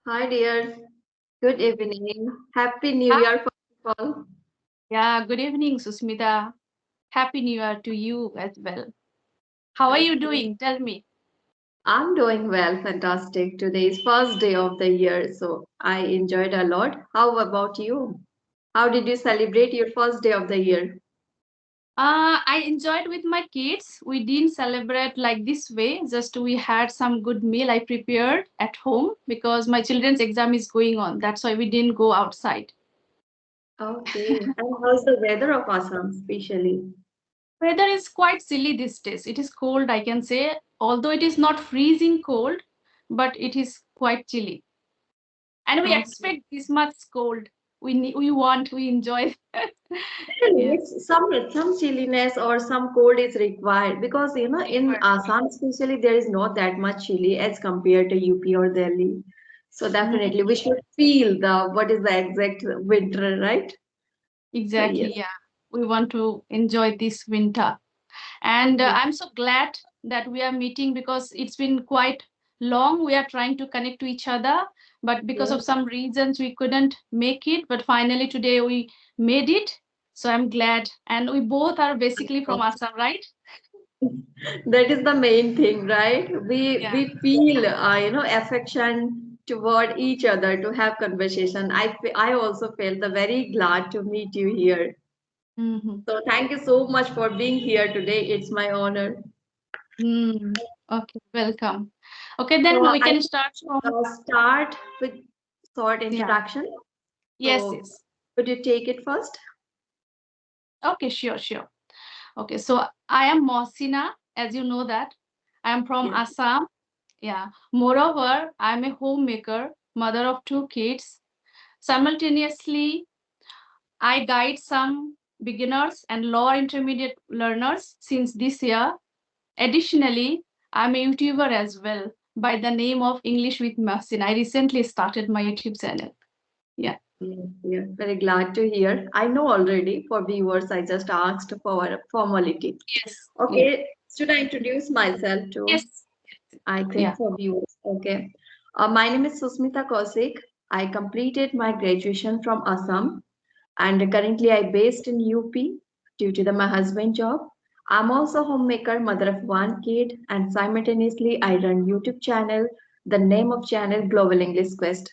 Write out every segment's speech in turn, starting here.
Hi, dear. Good evening. Happy New Hi. Year, first of all. Yeah, good evening, Susmita. Happy New Year to you as well. How are you Okay. doing? Tell me. I'm doing well. Fantastic. Today is first day of the year, so I enjoyed a lot. How about you? How did you celebrate your first day of the year? I enjoyed with my kids. We didn't celebrate like this way. Just we had some good meal I prepared at home because my children's exam is going on. That's why we didn't go outside. Okay. And how's the weather of Assam, especially? Weather is quite silly these days. It is cold, I can say, although it is not freezing cold, but it is quite chilly. And we Okay. expect this much cold. We enjoy. Really, Yeah. some chilliness or some cold is required because in Required. Assam especially there is not that much chilly as compared to UP or Delhi. So Mhm. definitely we should feel the what is the exact winter, right? So Exactly, yes, yeah. We want to enjoy this winter. And yes, I'm so glad that we are meeting because it's been quite long. We are trying to connect to each other, but because of yes. some reasons, we couldn't make it. But finally, today we made it. So I'm glad. And we both are basically from Assam, right? That is the main thing, right? We Yeah. we feel affection toward each other to have conversation. I also felt the very glad to meet you here. Mm-hmm. So thank you so much for being here today. It's my honor. Mm. Okay, welcome. Okay, then So we I can start from, start with short yeah. introduction. Yes, So yes. could you take it first? Okay, sure, sure. Okay, so I am Mohsina, as you know that. I am from Yes. Assam. Yeah. Moreover, I am a homemaker, mother of two kids. Simultaneously, I guide some beginners and lower intermediate learners since this year. Additionally, I'm a YouTuber as well by the name of English with Mohsin. I recently started my YouTube channel. Yeah. Yes, yes. Very glad to hear. I know already for viewers, I just asked for a formality. Yes. Yeah. Okay, should I introduce myself too? Yes. I Yeah. think for viewers. Okay. My name is Susmita Kaushik. I completed my graduation from Assam and currently I based in UP due to my husband job. I'm also homemaker, mother of one kid, and simultaneously I run YouTube channel. The name of channel Global English Quest.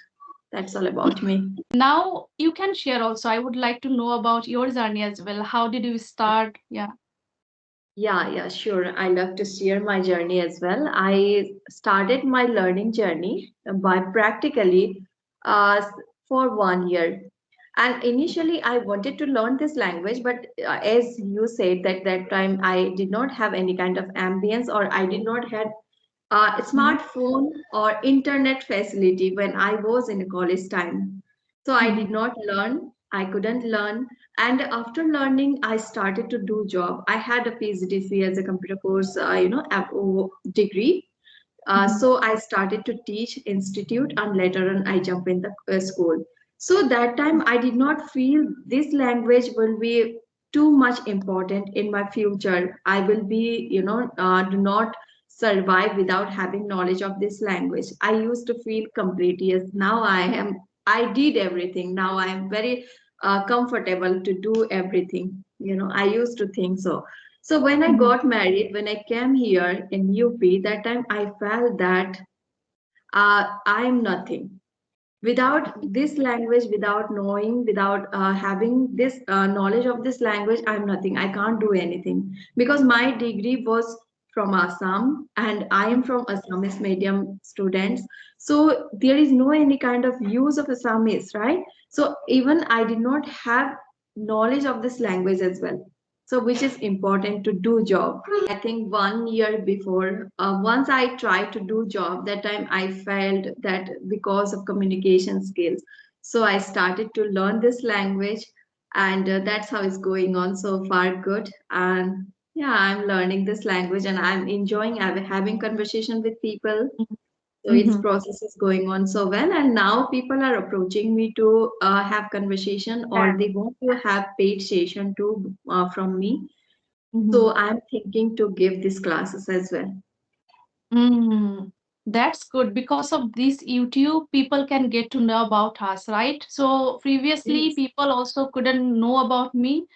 That's all about me. Now you can share also. I would like to know about your journey as well. How did you start? Yeah. Yeah, sure. I love to share my journey as well. I started my learning journey by practically uh, for 1 year. And initially, I wanted to learn this language, but as you said that that time I did not have any kind of ambience or I did not have Mm-hmm. smartphone or internet facility when I was in college time. So I did Mm-hmm. not learn. I couldn't learn. And after learning, I started to do job. I had a PhD as a computer course, degree. Mm-hmm. So I started to teach institute and later on I jump in the school. So that time I did not feel this language will be too much important in my future. I will be, do not survive without having knowledge of this language. I used to feel complete. Yes, now I did everything. Now I am very comfortable to do everything. I used to think so. So when I Mm-hmm. got married, when I came here in UP, that time I felt that I am nothing. Without this language, without knowing, without having this knowledge of this language, I'm nothing. I can't do anything because my degree was from Assam and I am from Assamese medium students. So there is no any kind of use of Assamese, right? So even I did not have knowledge of this language as well. So which is important to do job. I think 1 year before, once I tried to do job, that time I felt that because of communication skills. So I started to learn this language, and that's how it's going on so far. Good, and yeah, I'm learning this language, and I'm enjoying having conversation with people. So its Mm-hmm. process is going on so well, and now people are approaching me to have conversation, Yeah. or they want to have paid session too from me. Mm-hmm. So I'm thinking to give these classes as well. Mm. That's good. Because of this YouTube, people can get to know about us, right? So previously, Yes. people also couldn't know about me.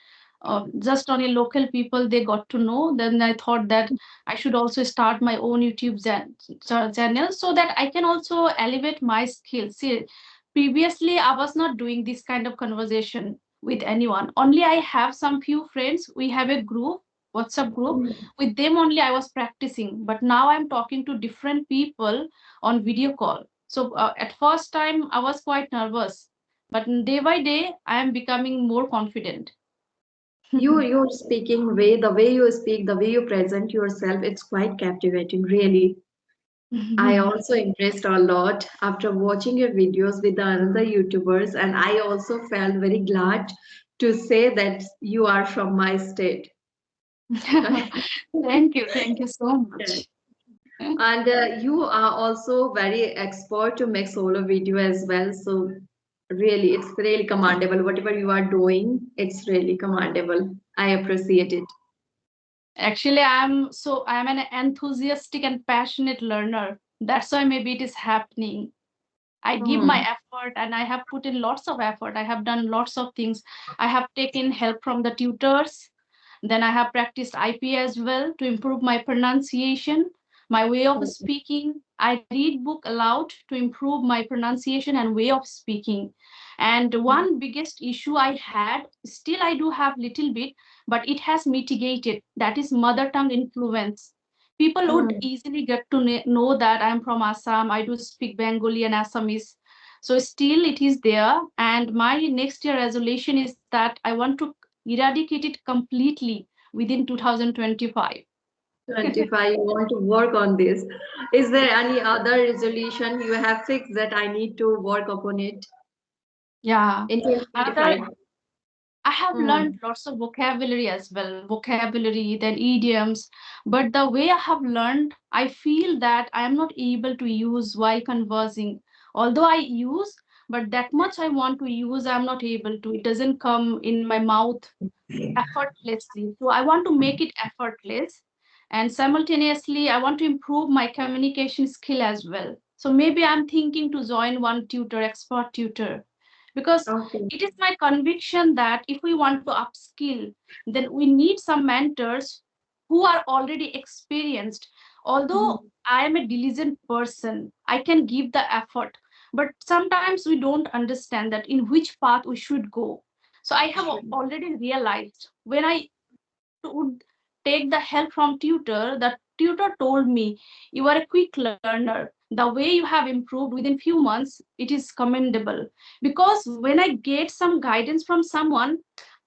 Just only local people they got to know. Then I thought that I should also start my own YouTube channel so that I can also elevate my skills. See, previously I was not doing this kind of conversation with anyone. Only I have some few friends. We have a group, WhatsApp group. Mm. With them only I was practicing. But now I'm talking to different people on video call. So at first time I was quite nervous, but day by day I am becoming more confident. You're speaking way, the way you speak, the way you present yourself, it's quite captivating, really. I also impressed a lot after watching your videos with the other YouTubers, and I also felt very glad to say that you are from my state. Thank you so much. And you are also very expert to make solo video as well. So really, it's really commendable. Whatever you are doing, it's really commendable. I appreciate it. Actually, I'm an enthusiastic and passionate learner. That's why maybe it is happening. I give my Hmm. effort and I have put in lots of effort. I have done lots of things. I have taken help from the tutors. Then I have practiced IP as well to improve my pronunciation, my way of speaking. I read book aloud to improve my pronunciation and way of speaking. And one biggest issue I had, still I do have little bit, but it has mitigated. That is mother tongue influence. People would Hmm. easily get to know that I'm from Assam. I do speak Bengali and Assamese. So still it is there. And my next year resolution is that I want to eradicate it completely within 2025. 25, you want to work on this. Is there any other resolution you have fixed that I need to work upon it Yeah. in Another, 2025? I have learned Hmm. lots of vocabulary as well, vocabulary, then idioms. But the way I have learned, I feel that I am not able to use while conversing. Although I use, but that much I want to use, I'm not able to. It doesn't come in my mouth effortlessly. So I want to make it effortless. And simultaneously, I want to improve my communication skill as well. So maybe I'm thinking to join one tutor, expert tutor, because Okay. it is my conviction that if we want to upskill, then we need some mentors who are already experienced. Although Mhm. I am a diligent person, I can give the effort, but sometimes we don't understand that in which path we should go. So I have already realized when I would take the help from tutor, the tutor told me, you are a quick learner. The way you have improved within few months, it is commendable. Because when I get some guidance from someone,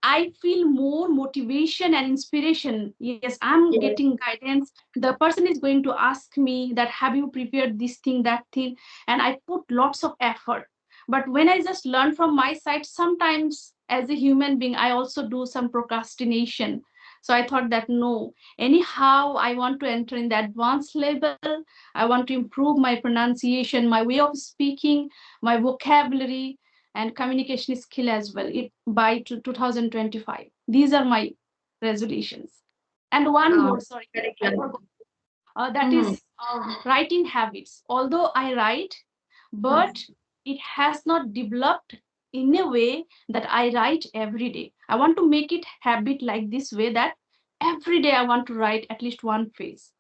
I feel more motivation and inspiration. Yes, I'm Yes. getting guidance. The person is going to ask me that have you prepared this thing, that thing, and I put lots of effort. But when I just learn from my side, sometimes as a human being, I also do some procrastination. So I thought that no, anyhow, I want to enter in the advanced level. I want to improve my pronunciation, my way of speaking, my vocabulary, and communication skill as well by 2025. These are my resolutions. And one more, sorry, Very I glad. forgot. That Hmm. is writing habits. Although I write, but it has not developed in a way that I write every day. I want to make it habit like this way that every day I want to write at least one phrase.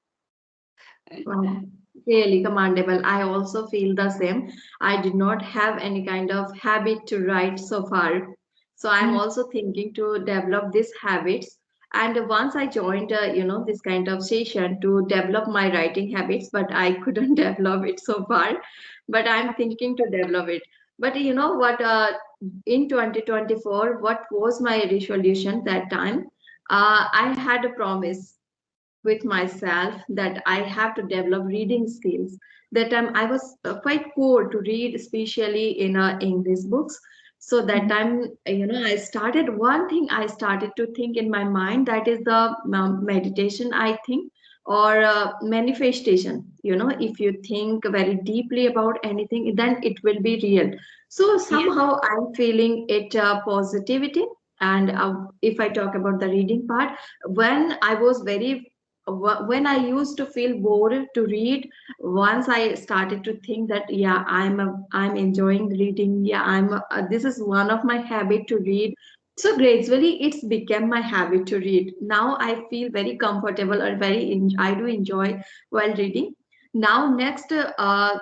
Wow, really commendable. I also feel the same. I did not have any kind of habit to write so far. So I'm Mm. also thinking to develop these habits. And once I joined, this kind of session to develop my writing habits, but I couldn't develop it so far. But I'm thinking to develop it. But you know what? In 2024, what was my resolution that time? I had a promise with myself that I have to develop reading skills. That time I was quite poor to read, especially in English books. So that time, I started one thing. I started to think in my mind that is the meditation. I think or manifestation. If you think very deeply about anything, then it will be real. So Yes. somehow I'm feeling it positivity. And if I talk about the reading part, when I was very when I used to feel bored to read, once I started to think that yeah, I'm enjoying reading. Yeah, this is one of my habit to read. So gradually, it's become my habit to read. Now I feel very comfortable or I do enjoy while reading. Now next,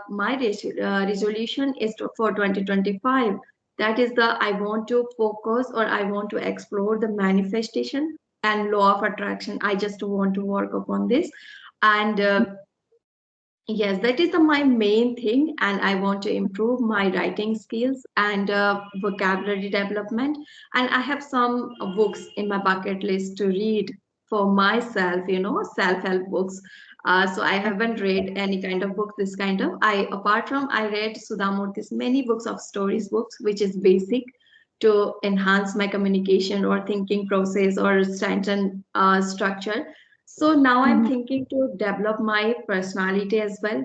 my resolution is for 2025. That is the I want to focus or I want to explore the manifestation and law of attraction. I just want to work upon this. And yes, that is my main thing, and I want to improve my writing skills and vocabulary development. And I have some books in my bucket list to read for myself, self-help books. So I haven't read any kind of book, this kind of. Apart from I read Sudhamurthy's many books of stories books, which is basic to enhance my communication or thinking process or strengthen structure. So now I'm Mhm. thinking to develop my personality as well.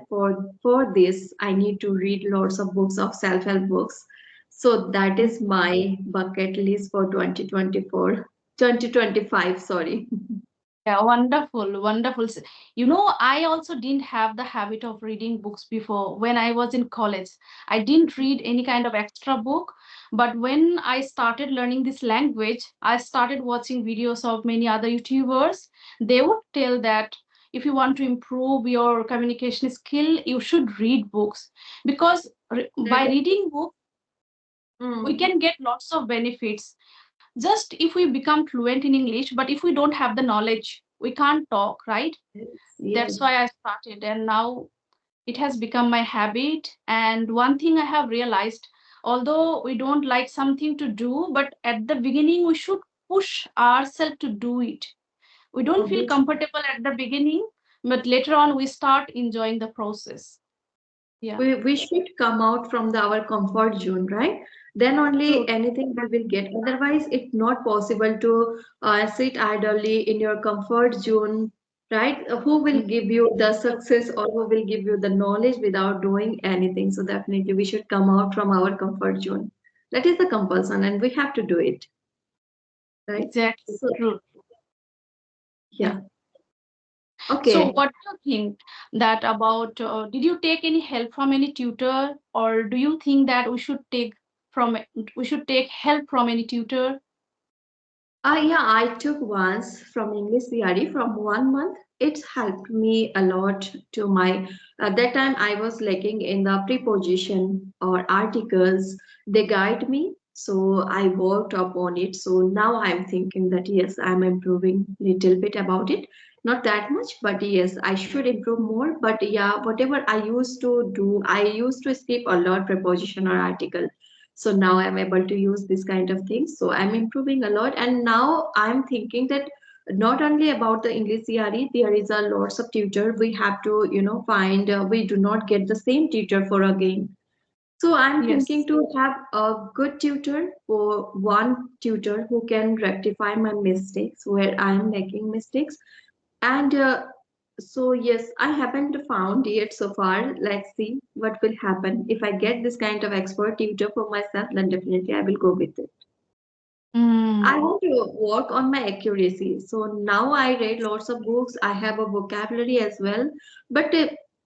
For this, I need to read lots of books of self-help books. So that is my bucket list for 2024, 2025, sorry. Yeah, wonderful, wonderful. I also didn't have the habit of reading books before. When I was in college, I didn't read any kind of extra book. But when I started learning this language, I started watching videos of many other YouTubers. They would tell that if you want to improve your communication skill, you should read books because That by reading books, we mm, can get lots of benefits just if we become fluent in English, but if we don't have the knowledge, we can't talk, right? yes, That's yes. why I started, and now it has become my habit. And one thing I have realized, although we don't like something to do, but at the beginning, we should push ourselves to do it. We don't feel Obviously. comfortable at the beginning, but later on, we start enjoying the process. Yeah, We should come out from our comfort zone, right? Then only true. anything we will get. Otherwise, it's not possible to sit idly in your comfort zone, right? Who will give you the success or who will give you the knowledge without doing anything? So definitely we should come out from our comfort zone. That is the compulsion, and we have to do it, right? Exactly, So true. Yeah. yeah, So, okay. what do you think that about? Did you take any help from any tutor, or do you think that from we should take help from any tutor? Yeah, I took once from English CRE from 1 month. It's helped me a lot to my. At that time, I was lacking in the preposition or articles. They guide me, so I worked upon it. So now I'm thinking that yes, I'm improving little bit about it. Not that much, but yes, I should improve more. But yeah, whatever I used to do, I used to skip a lot preposition or article. So now I'm able to use this kind of things, so I'm improving a lot. And now I'm thinking that not only about the English CRE, there is a lots of tutor we have to find. We do not get the same tutor for again. So I'm thinking Yes. to have a good tutor, for one tutor who can rectify my mistakes where I'm making mistakes. And so yes, I haven't found yet so far. Let's see what will happen. If I get this kind of expert tutor for myself, then definitely I will go with it. I Mm. want to work on my accuracy. So now I read lots of books. I have a vocabulary as well, but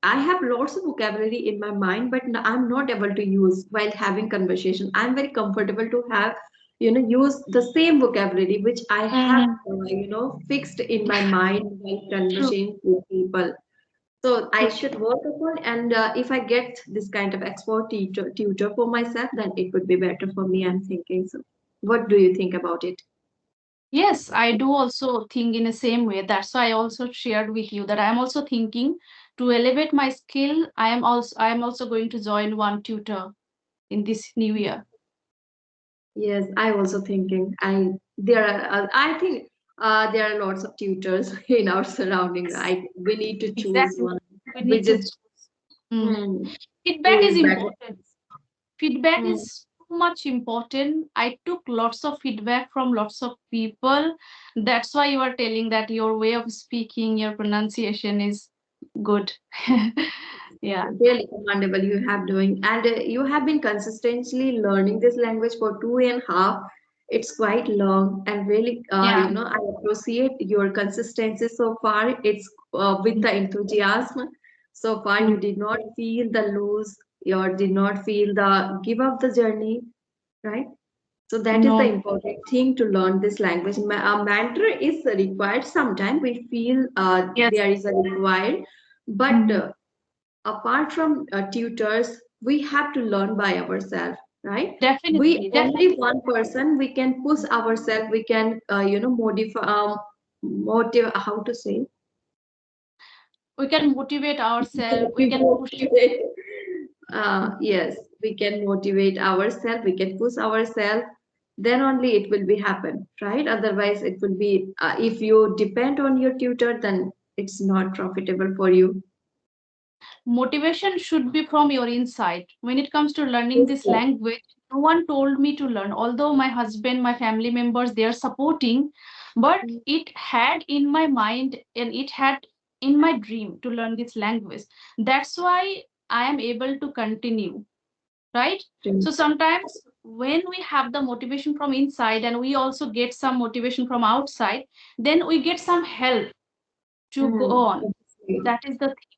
I have lots of vocabulary in my mind, but I'm not able to use while having conversation. I'm very comfortable to have, use the same vocabulary which I have, Mm. fixed in my mind while True. conversing with people. So I True. should work upon, and if I get this kind of expert tutor for myself, then it would be better for me. I'm thinking so. What do you think about it? Yes, I do also think in the same way. That's why I also shared with you that I am also thinking to elevate my skill. I am also going to join one tutor in this new year. Yes, I also thinking. I think there are lots of tutors in our surrounding. Right, we need to choose Exactly. one. We We need to just choose. Mhm. hmm, who Feedback is is better? important. Feedback Hmm. is too much important. I took lots of feedback from lots of people. That's why you are telling that your way of speaking, your pronunciation is good. Yeah. Really commendable you have doing, and you have been consistently learning this language for 2.5. it's quite long and really, Yeah. I appreciate your consistency so far. It's with Mm. the enthusiasm. So far, Mm. you did not feel the lose, or did not feel the give up the journey, right? So that is the No. important thing to learn this language. A mentor is required. Sometimes we feel Yes. there is a required, but Mhm. apart from tutors, we have to learn by ourselves, right? We Definitely, only definitely. one person. We can push ourselves. We can, modify, how to say, We can motivate ourselves. We can push. motivate. Mhm. Yes, we can motivate ourselves. We can push ourselves. Then only it will be happen, right? Otherwise, it will be, if you depend on your tutor, then it's not profitable for you. Motivation should be from your inside. When it comes to learning Yes, this yes. language, no one told me to learn. Although my husband, my family members, they are supporting, but it had in my mind and it had in my dream to learn this language. That's why I am able to continue, right? So sometimes when we have the motivation from inside and we also get some motivation from outside, then we get some help to go Mm, on. obviously. That is the thing.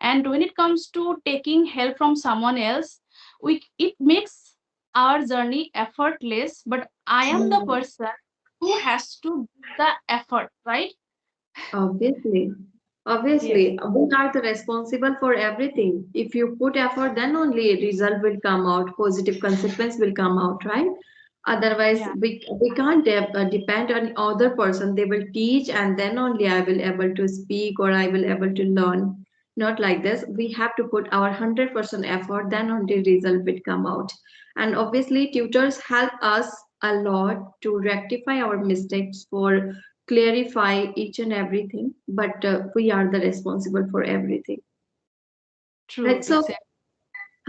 And when it comes to taking help from someone else, we it makes our journey effortless, but I am the Mm. person who has to do the effort, right? Obviously, Yes. obviously, we are the responsible for everything. If you put effort, then only a result will come out, positive consequence will come out, right? Otherwise, Yeah. we can't depend on other person. They will teach, and then only I will able to speak or I will able to learn. Not like this. We have to put our 100% effort, then only result will come out. And obviously, tutors help us a lot to rectify our mistakes, for clarify each and everything, but we are the responsible for everything, True, right? So, exactly.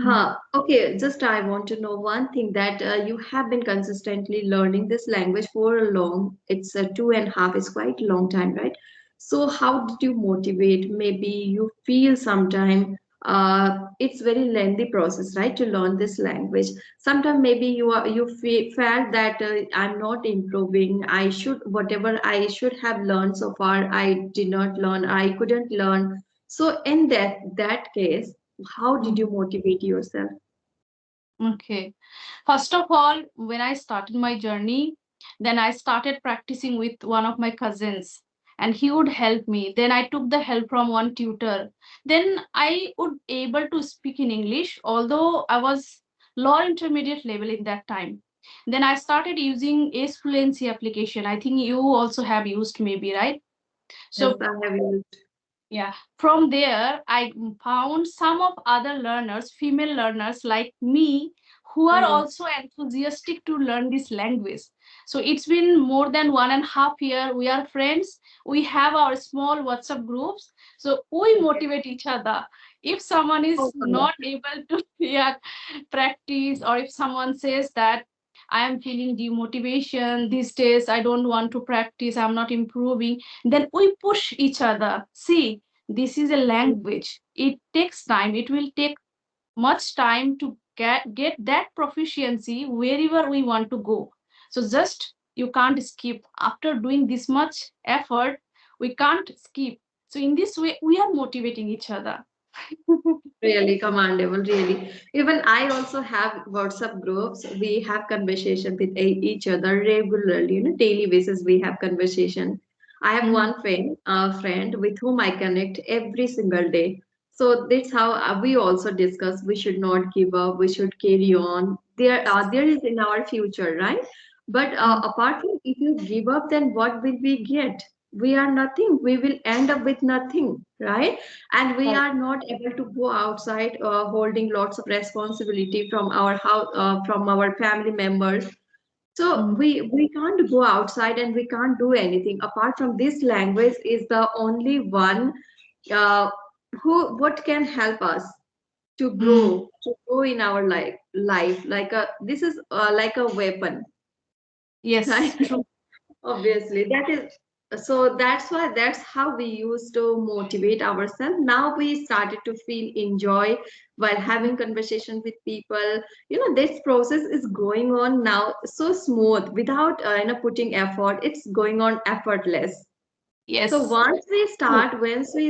Mhm. okay, just I want to know one thing, that you have been consistently learning this language for a long, it's 2.5, it's quite a long time, right? So how did you motivate? Maybe you feel sometime it's very lengthy process, right, to learn this language. Sometimes maybe felt that I'm not improving. I should, whatever I should have learned so far, I did not learn. I couldn't learn. So in that case, how did Mhm. you motivate yourself? Okay. First of all, when I started my journey, then I started practicing with one of my cousins, and he would help me. Then I took the help from one tutor. Then I would able to speak in English, although I was lower intermediate level in that time. Then I started using Ace Fluency application. I think you also have used maybe, right? Yes, So I have used. yeah, from there, I found some of other learners, female learners like me, who are Mm, also enthusiastic to learn this language. So it's been more than 1.5 year. We are friends. We have our small WhatsApp groups. So we okay. motivate each other. If someone Oh, is God. not able to yeah, practice, or if someone says that I am feeling demotivation these days, I don't want to practice, I'm not improving, then we push each other. See, this is a Mm, language. It takes time. It will take much time to get that proficiency wherever we want to go. So just you can't skip. After doing this much effort, we can't skip. So in this way, we are motivating each other. really commendable, really. Even I also have WhatsApp groups. We have conversation with each other regularly, daily basis. We have conversation. I have Mhm. one friend with whom I connect every single day. So that's how we also discuss. We should not give up. We should carry on. There is in our future, right? But Mhm. apart from, if you give up, then what will we get? We are nothing. We will end up with nothing, right? And we Right. are not able to go outside holding lots of responsibility from our house, from our family members. So Mhm. we can't go outside and we can't do anything apart from this language. Is the only one uh, who what can help us Mhm. to grow in our life, like a, this is like a weapon. Yes, Right? true. Obviously, that is, so that's why, that's how we used to motivate ourselves. Now we started to feel enjoy. while having conversation with people. This process is going on now so smooth without putting effort. It's going on effortless. So Yes. True. once we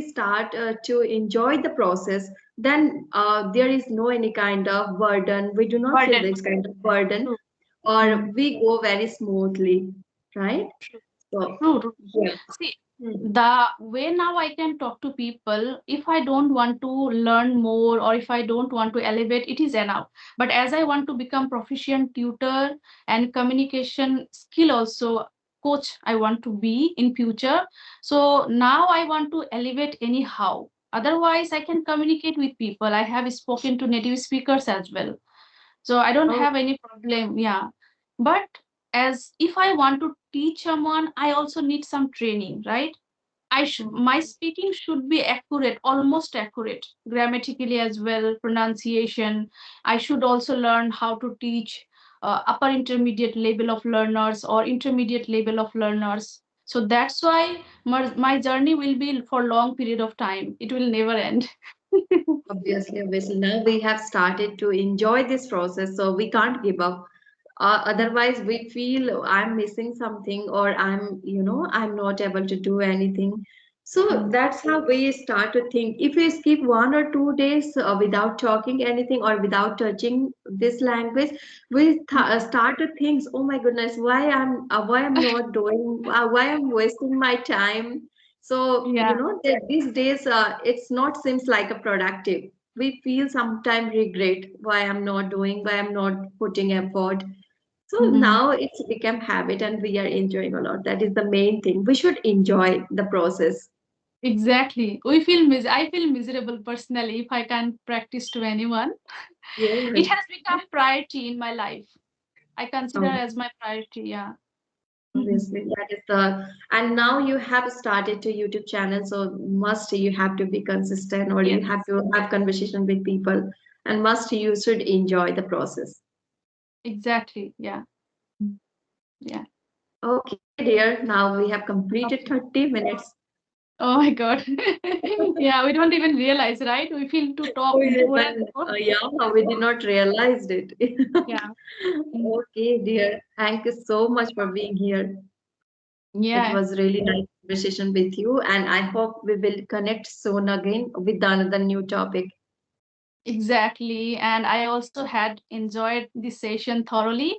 start to enjoy the process, then there is no any kind of burden. We do not feel Burden. this kind of burden, True. or Mm. we go very smoothly, right? True. So True. True. yeah. See, Hmm. the way now I can talk to people, if I don't want to learn more or if I don't want to elevate, it is enough. But as I want to become proficient tutor and communication skill also coach, I want to be in future. So now I want to elevate anyhow. Otherwise, I can communicate with people. I have spoken to native speakers as well. So I don't Oh, have any problem. Yeah. But as if I want to teach someone, I also need some training, right? My okay. speaking should be accurate, almost accurate, grammatically as well, pronunciation. I should also learn how to teach upper intermediate level of learners or intermediate level of learners. So that's why my journey will be for long period of time. It will never end. Obviously, now we have started to enjoy this process, so we can't give up. Otherwise, we feel I'm missing something, or I'm not able to do anything. So Mm. that's how we start to think. If we skip 1 or 2 days without talking anything or without touching this language, we start to think, oh my goodness, why I'm not doing, why I'm wasting my time. So, Yeah. that these days it's not seems like a productive. We feel sometimes regret why I'm not doing, why I'm not putting effort. So Mhm. now it's become habit and we are enjoying a lot. That is the main thing. We should enjoy the process. Exactly. I feel miserable personally if I can't practice to anyone. It Yes. has become priority in my life. I consider Oh, as my priority, yeah. Mhm. obviously, that is the, and now you have started to YouTube channel, so must you have to be consistent or you Yes, have to have conversation with people, and must you should enjoy the process. exactly. Yeah. Yeah. Okay, dear. Now we have completed Okay. 30 minutes. Oh my God. Yeah, we don't even realize, right? We feel to talk We more and even, more. yeah, we did not realize it. Yeah. Mm. Okay, dear. Thank you so much for being here. It Yeah, was really nice conversation with you, and I hope we will connect soon again with another new topic. exactly. And I also had enjoyed this session thoroughly.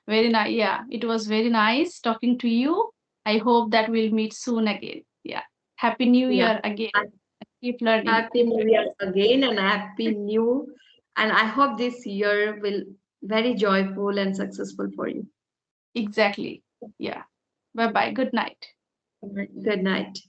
Very nice. Yeah, it was very nice talking to you. I hope that we'll meet soon again. Yeah. Happy New Yeah. Year again. And Keep learning. happy New Year again, and happy new. And I hope this year will very joyful and successful for you. Exactly. Yeah. Bye bye. Good night. Good night.